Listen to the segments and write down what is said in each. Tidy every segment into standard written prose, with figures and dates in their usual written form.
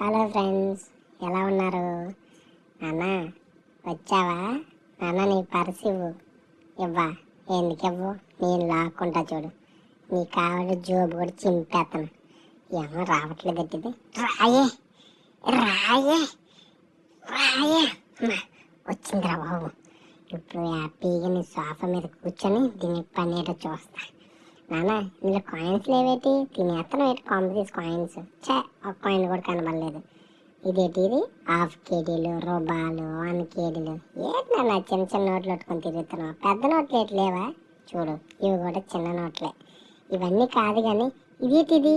Hello friends, ఎలా ఉన్నారు? నాన్న వచ్చావా? నాన్న నీ పర్స్ ఇవ్వా? ఎందుకు ఇవ్వు? నేను లాక్కుంటా చూడు. నీ కావాలి జోబు కూడా చింపేస్తాను. ఏమో రావట్లేదు ఎట్టిది. రాయే రాయే రాయే వచ్చిందిరా బాబు. ఇప్పుడు హ్యాపీగా నీ సోఫా మీద కూర్చొని దీన్ని పనేటో చూస్తా. నాన్న ఇందులో కాయిన్స్ లేవేటి? తినేస్తాను ఏంటి కాంపిటీస్ కాయిన్స్? ఒక కాయిన్ కూడా కనబడలేదు. ఇదేంటి ఇది? హాఫ్ కేడీలు, రూపాయలు, 1 కేడీలు. ఏంటి నాన్న చిన్న చిన్న నోట్లు పెట్టుకొని తిరుగుతున్నావు? పెద్ద నోట్లు ఏంటి లేవా? చూడు, ఇవి కూడా చిన్న నోట్లే. ఇవన్నీ కాదు కానీ ఇదేంటిది?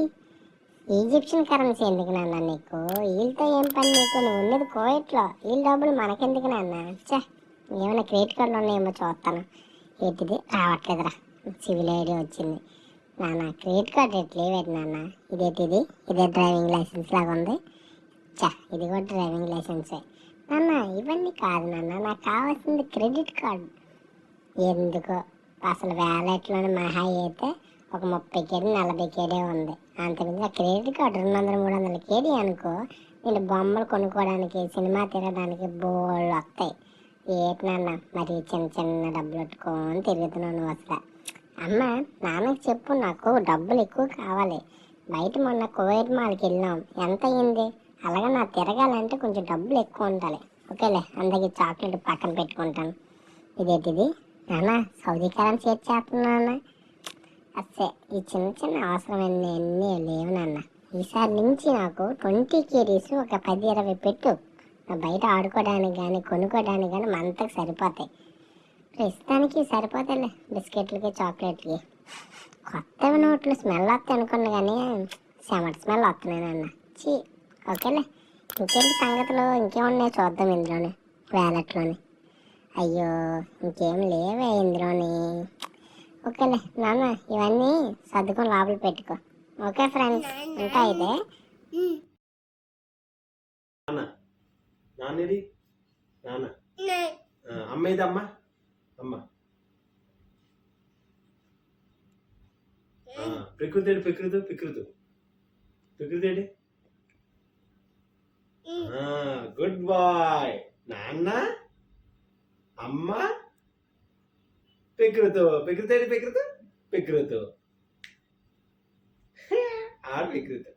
ఈజిప్షియన్ కరెన్సీ ఎందుకు నాన్న నీకు? వీళ్ళతో ఏం పని నీకు? నువ్వు ఉన్నది కోయట్లో. వీళ్ళ డబ్బులు మనకెందుకు నాన్న? ఏమైనా క్రెడిట్ కార్డులు ఉన్నాయేమో చూస్తాను. ఏంటిది? రావట్లేదురా. సివిల్ ఐడి వచ్చింది. నాన్న క్రెడిట్ కార్డ్ ఎట్లేవేటి నాన్న? ఇదేంటిది? ఇదే డ్రైవింగ్ లైసెన్స్ లాగా ఉంది. ఇది కూడా డ్రైవింగ్ లైసెన్సే. నాన్న ఇవన్నీ కాదు నాన్న, నాకు కావాల్సింది క్రెడిట్ కార్డు. ఎందుకో అసలు వ్యాలెట్లోనే మహా అయితే ఒక 30 కేడీ 40 కేడీ ఉంది. అంతకుమించి ఆ క్రెడిట్ కార్డు 200 300 కేడీ అనుకో. నేను బొమ్మలు కొనుక్కోవడానికి, సినిమా తిరగడానికి బోళ్ళు వస్తాయి. ఏంటి నాన్న మరి చిన్న చిన్న డబ్బులు పెట్టుకొని తిరుగుతున్నాను అసలు. అమ్మ నాన్నకి చెప్పు, నాకు డబ్బులు ఎక్కువ కావాలి. బయట మొన్న కోవిడ్ మాల్కి వెళ్ళాం, ఎంత అయ్యింది? అలాగే నాకు తిరగాలంటే కొంచెం డబ్బులు ఎక్కువ ఉండాలి. ఓకేలే, అందరికి చాక్లెట్ పక్కన పెట్టుకుంటాను. ఇదేంటిది నాన్న? సౌదీ కరెన్సీ చేస్తున్నాను. అస్సే ఈ చిన్న చిన్న అవసరమైన అన్నీ లేవు నాన్న. ఈసారి నుంచి నాకు 20 కేడీస్ ఒక 10-20 పెట్టు. బయట ఆడుకోవడానికి కానీ కొనుక్కోవడానికి కానీ మంతకు సరిపోతాయి. ప్రస్తుతానికి సరిపోతాయిలే బిస్కెట్లకి చాక్లెట్లకి. కొత్త నోట్లు స్మెల్ వస్తాయి అనుకున్నా కానీ సెమట్ స్మెల్ వస్తున్నాయి నాన్న. ఓకేలే, ఇంకేంటి సంగతులు? ఇంకేమున్నాయి చూద్దాం ఇందులోని వ్యాలెట్లోని. అయ్యో ఇంకేం లేవే ఇందులోని. ఓకేలే నాన్న, ఇవన్నీ సర్దుకొని లోపల పెట్టుకో. ఓకే ఫ్రెండ్స్, ఉంటా అయితే. అమ్మేదమ్మా అమ్మ ప్రకృతి ప్రకృతి ప్రకృతి ప్రకృతి గుడ్ బాయ్. నాన్న అమ్మ ప్రకృతి ప్రకృతి ప్రకృతి ప్రకృతి ఆ ప్రకృతి